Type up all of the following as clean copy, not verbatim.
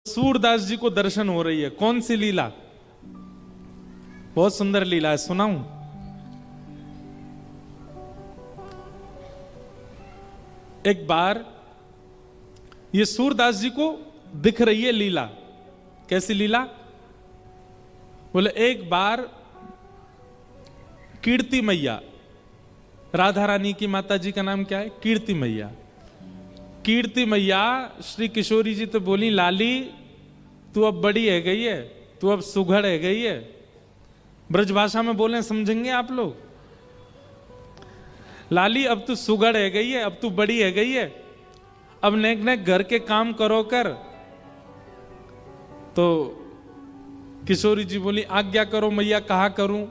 सूरदास जी को दर्शन हो रही है। कौन सी लीला? बहुत सुंदर लीला है, सुनाऊं? एक बार ये सूरदास जी को दिख रही है लीला। कैसी लीला? बोले एक बार कीर्ति मैया, राधा रानी की माता जी का नाम क्या है? कीर्ति मैया। कीर्ति मैया श्री किशोरी जी तो बोली, लाली तू अब बड़ी है गई है, तू अब सुघड़ है गई है। ब्रजभाषा में बोले समझेंगे आप लोग? लाली अब तू सुघड़ है गई है, अब तू बड़ी है गई है, अब नेक नेक घर के काम करो कर। तो किशोरी जी बोली, आज्ञा करो मैया, कहा करूं?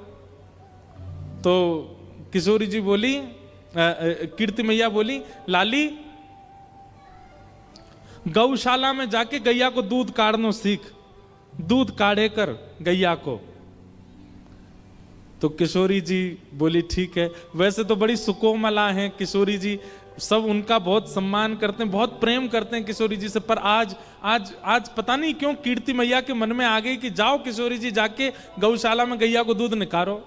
तो किशोरी जी बोली, कीर्ति मैया बोली, लाली गौशाला में जाके गैया को दूध काढ़नो सीख, दूध काढ़े कर गैया को। तो किशोरी जी बोली ठीक है। वैसे तो बड़ी सुकोमला हैं किशोरी जी, सब उनका बहुत सम्मान करते हैं, बहुत प्रेम करते हैं किशोरी जी से। पर आज आज आज पता नहीं क्यों कीर्ति मैया के मन में आ गई कि जाओ किशोरी जी, जाके गौशाला में गैया को दूध निकालो।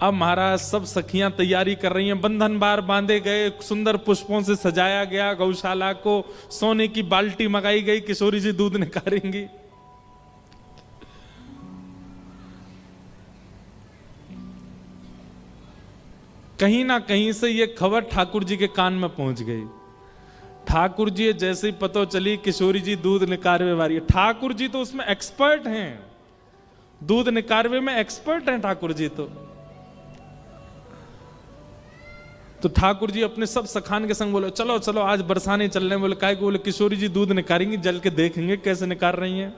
अब महाराज सब सखियां तैयारी कर रही हैं, बंधन बार बांधे गए, सुंदर पुष्पों से सजाया गया गौशाला को, सोने की बाल्टी मंगाई गई, किशोरी जी दूध निकालेंगी। कहीं ना कहीं से ये खबर ठाकुर जी के कान में पहुंच गई। ठाकुर जी जैसे ही पता चली किशोरी जी दूध निकारवे वाली है, ठाकुर जी तो उसमें एक्सपर्ट हैं, दूध निकारवे में एक्सपर्ट हैं ठाकुर जी तो ठाकुर जी अपने सब सखान के संग बोले, चलो चलो आज बरसाने चल रहे हैं। बोले काय को? बोले किशोरी जी दूध निकालेंगी, जल के देखेंगे कैसे निकाल रही हैं।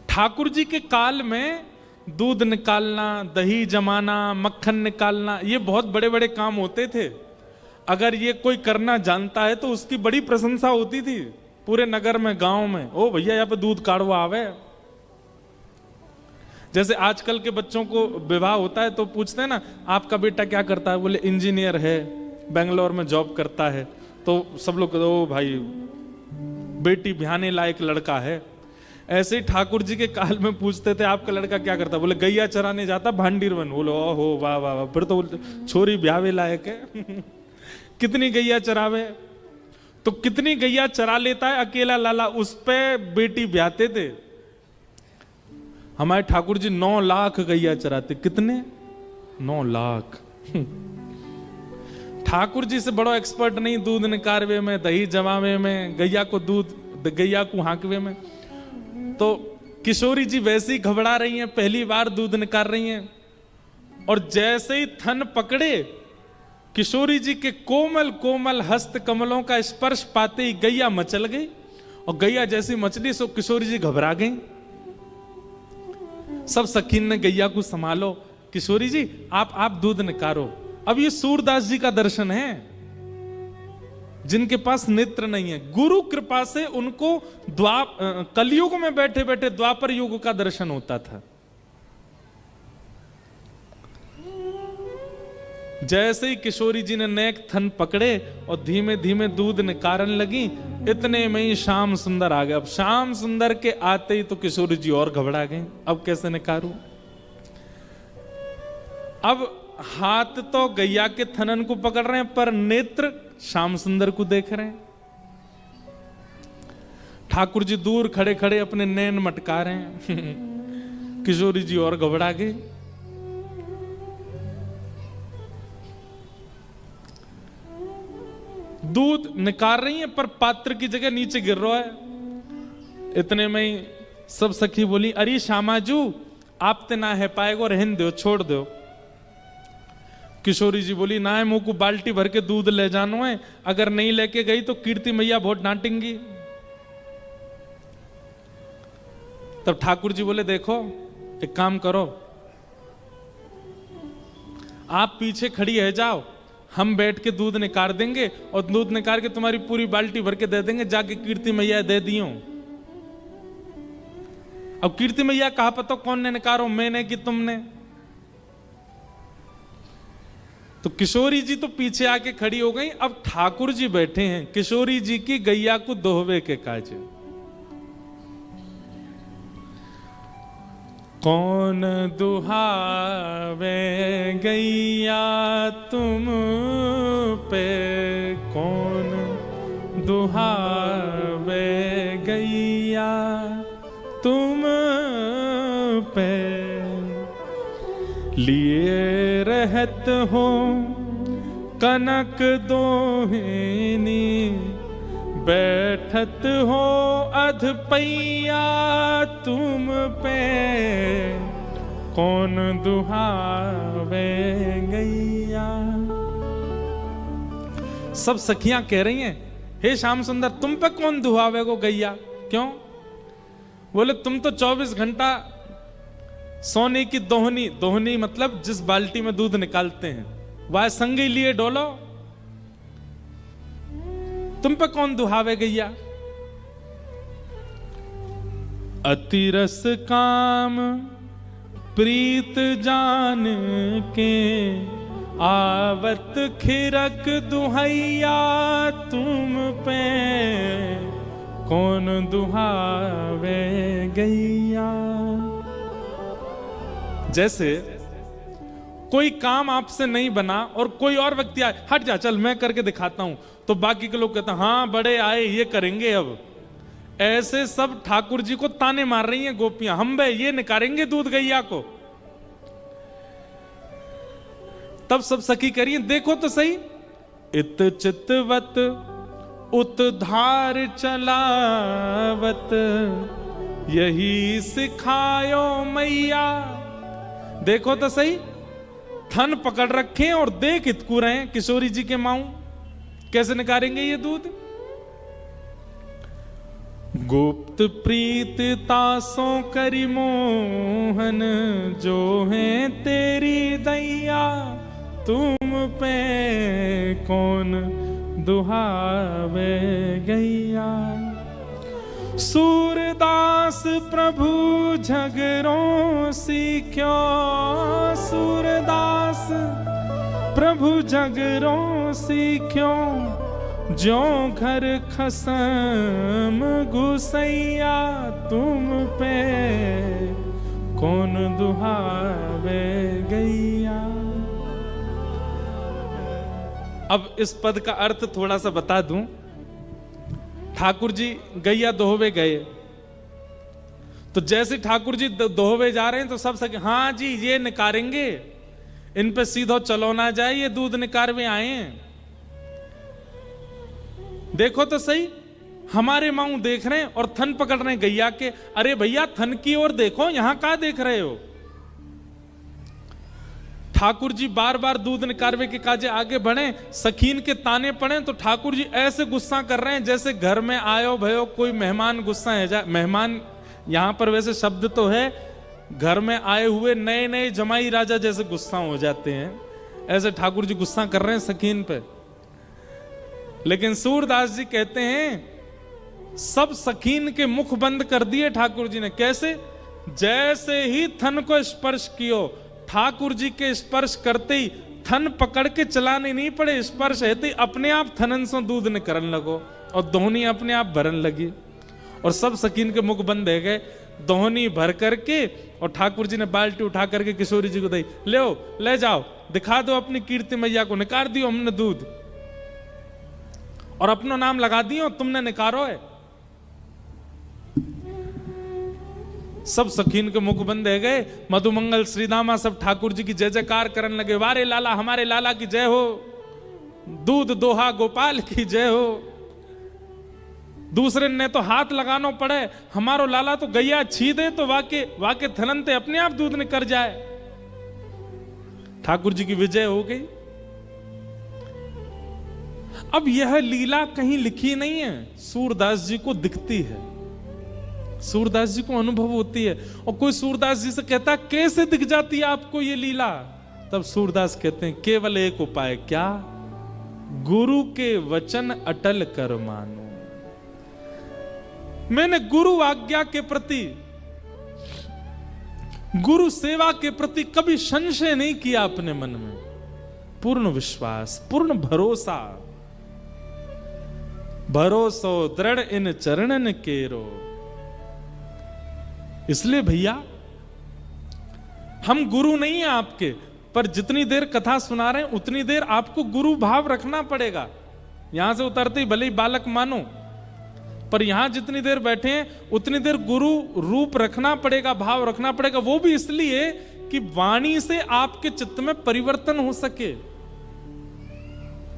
ठाकुर जी के काल में दूध निकालना, दही जमाना, मक्खन निकालना, ये बहुत बड़े बड़े काम होते थे। अगर ये कोई करना जानता है तो उसकी बड़ी प्रशंसा होती थी पूरे नगर में, गांव में। ओ भैया यहाँ पे दूध काढ़वा आवे। जैसे आजकल के बच्चों को विवाह होता है तो पूछते हैं ना, आपका बेटा क्या करता है? बोले इंजीनियर है, बेंगलोर में जॉब करता है। तो सब लोग, ओ भाई बेटी ब्याहने लायक लड़का है। ऐसे ही ठाकुर जी के काल में पूछते थे, आपका लड़का क्या करता? बोले गैया चराने जाता, भांडीर बन। बोलो ओहो वाह वाह वाह, फिर तो छोरी ब्यावे लायक है। कितनी गैया चरावे? तो कितनी गैया चरा लेता है अकेला लाला, उस पे बेटी ब्याहते थे। हमारे ठाकुर जी 9 लाख गैया चराते। कितने? 9 लाख। ठाकुर जी से बड़ा एक्सपर्ट नहीं दूध निकारवे में, दही जमावे में, गैया को दूध, गैया को हांकवे में। तो किशोरी जी वैसे ही घबरा रही हैं, पहली बार दूध निकाल रही हैं, और जैसे ही थन पकड़े किशोरी जी के कोमल कोमल हस्त कमलों का स्पर्श पाते ही गैया मचल गई। और गैया जैसी मचली सो किशोरी जी घबरा गई। सब सखीन ने गैया को संभालो, किशोरी जी आप दूध निकारो। अब ये सूरदास जी का दर्शन है, जिनके पास नेत्र नहीं है। गुरु कृपा से उनको कलयुग में बैठे बैठे द्वापर युग का दर्शन होता था। जैसे ही किशोरी जी ने नेक थन पकड़े और धीमे धीमे दूध निकालन लगी, इतने में ही श्याम सुंदर आ गए। अब श्याम सुंदर के आते ही तो किशोरी जी और घबरा गई, अब कैसे निकारूं? अब हाथ तो गैया के थनन को पकड़ रहे हैं, पर नेत्र श्याम सुंदर को देख रहे हैं। ठाकुर जी दूर खड़े खड़े अपने नैन मटका रहे हैं। किशोरी जी और घबरा गई। दूध निकाल रही है पर पात्र की जगह नीचे गिर रहा है। इतने में ही सब सखी बोली, अरे श्यामाजू आप ते ना है पाएगो, रहन दो, छोड़ दो। किशोरी जी बोली, ना है मुंह को बाल्टी भर के दूध ले जानो है, अगर नहीं लेके गई तो कीर्ति मैया बहुत डांटेंगी। तब ठाकुर जी बोले, देखो एक काम करो, आप पीछे खड़ी है जाओ, हम बैठ के दूध निकाल देंगे और दूध निकाल के तुम्हारी पूरी बाल्टी भर के दे देंगे, जाके कीर्ति मैया दे दियो। अब कीर्ति मैया कहा पता कौन ने निकालो, मैंने कि तुमने? तो किशोरी जी तो पीछे आके खड़ी हो गई, अब ठाकुर जी बैठे हैं किशोरी जी की गैया को दोहवे के काजे। कौन दुहावे गैया तुम पे, कौन दुहावे गैया तुम पे, लिए रहत हो कनक दोहिनी, बैठत हो अधपैया तुम पे, कौन दुहावे गैया। सब सखियां कह रही हैं, हे श्याम सुंदर तुम पे कौन दुहावे को गैया, क्यों? बोले तुम तो 24 घंटा सोने की दोहनी, दोहनी मतलब जिस बाल्टी में दूध निकालते हैं, वह संगे लिए डोलो, तुम पे कौन दुहावे गैया। अतिरस काम प्रीत जान के, आवत खिरक दुहैया तुम पे, कौन दुहावे गैया। जैसे कोई काम आपसे नहीं बना और कोई और व्यक्ति आए, हट जा चल मैं करके दिखाता हूं, तो बाकी के लोग कहते हैं हाँ बड़े आए ये करेंगे। अब ऐसे सब ठाकुर जी को ताने मार रही हैं गोपियां, हम बे ये निकारेंगे दूध गैया को। तब सब सखी करिए देखो तो सही, इत चितवत उत धार चलावत, यही सिखायो मैया। देखो तो सही, थन पकड़ रखे और देख इतकू रहे हैं किशोरी जी के माऊ, कैसे निकालेंगे ये दूध। गुप्त प्रीत तासों करी मोहन, जो है तेरी दैया तुम पे, कौन दुहावे गैया। सूरदास प्रभु झगड़ों सीख्यो, सूरदास प्रभु झगड़ों सीख्यो, जो घर खसम घुसैया तुम पे, कौन दुहावे गैया। अब इस पद का अर्थ थोड़ा सा बता दूं। ठाकुर जी गैया दोहवे गए, तो जैसे ठाकुर जी दोहवे जा रहे हैं तो सब सके हाँ जी ये निकारेंगे, इन पे सीधो चलो ना जाए, ये दूध निकारवे आए हैं। देखो तो सही, हमारे माऊ देख रहे हैं और थन पकड़ रहे हैं गैया के। अरे भैया थन की ओर देखो, यहां क्या देख रहे हो। ठाकुर जी बार बार दूध निकारवे के काजे आगे बढ़े, सखीन के ताने पड़े, तो ठाकुर जी ऐसे गुस्सा कर रहे हैं जैसे घर में आयो भयो कोई मेहमान गुस्सा है जा। मेहमान यहां पर वैसे शब्द तो है, घर में आए हुए नए नए जमाई राजा जैसे गुस्सा हो जाते हैं, ऐसे ठाकुर जी गुस्सा कर रहे हैं सखीन पे। लेकिन सूरदास जी कहते हैं सब सखीन के मुख बंद कर दिए ठाकुर जी ने। कैसे? जैसे ही थन को स्पर्श कियो, ठाकुर जी के स्पर्श करते ही थन पकड़ के चलाने नहीं पड़े, स्पर्श है तो अपने आप थनन से दूध निकलने लगो और दोहनी अपने आप भरन लगी, और सब सकीन के मुख बंद है गए। दोहनी भर करके और ठाकुर जी ने बाल्टी उठा करके किशोरी जी को दी, ले जाओ दिखा दो अपनी कीर्ति मैया को, निकाल दियो हमने दूध और अपना नाम लगा दियो तुमने निकारो है। सब सखीन के मुख बंद है गए। मधुमंगल श्रीदामा सब ठाकुर जी की जय जयकार करने लगे, वारे लाला हमारे लाला की जय हो, दूध दोहा गोपाल की जय हो। दूसरे ने तो हाथ लगाना पड़े, हमारो लाला तो गैया छी दे तो वाके थननते अपने आप दूध निकल जाए। ठाकुर जी की विजय हो गई। अब यह लीला कहीं लिखी नहीं है, सूरदास जी को दिखती है, सूरदास जी को अनुभव होती है। और कोई सूरदास जी से कहता कैसे दिख जाती है आपको ये लीला, तब सूरदास कहते हैं केवल एक उपाय, क्या? गुरु के वचन अटल कर मानो। मैंने गुरु आज्ञा के प्रति, गुरु सेवा के प्रति कभी संशय नहीं किया अपने मन में। पूर्ण विश्वास, पूर्ण भरोसा। भरोसो दृढ़ इन चरणन केरो। इसलिए भैया हम गुरु नहीं है आपके, पर जितनी देर कथा सुना रहे हैं उतनी देर आपको गुरु भाव रखना पड़ेगा। यहां से उतरते ही भले ही बालक मानो, पर यहां जितनी देर बैठे हैं उतनी देर गुरु रूप रखना पड़ेगा, भाव रखना पड़ेगा। वो भी इसलिए कि वाणी से आपके चित्त में परिवर्तन हो सके।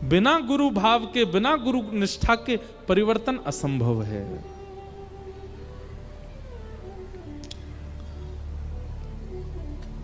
बिना गुरु भाव के, बिना गुरु निष्ठा के परिवर्तन असंभव है।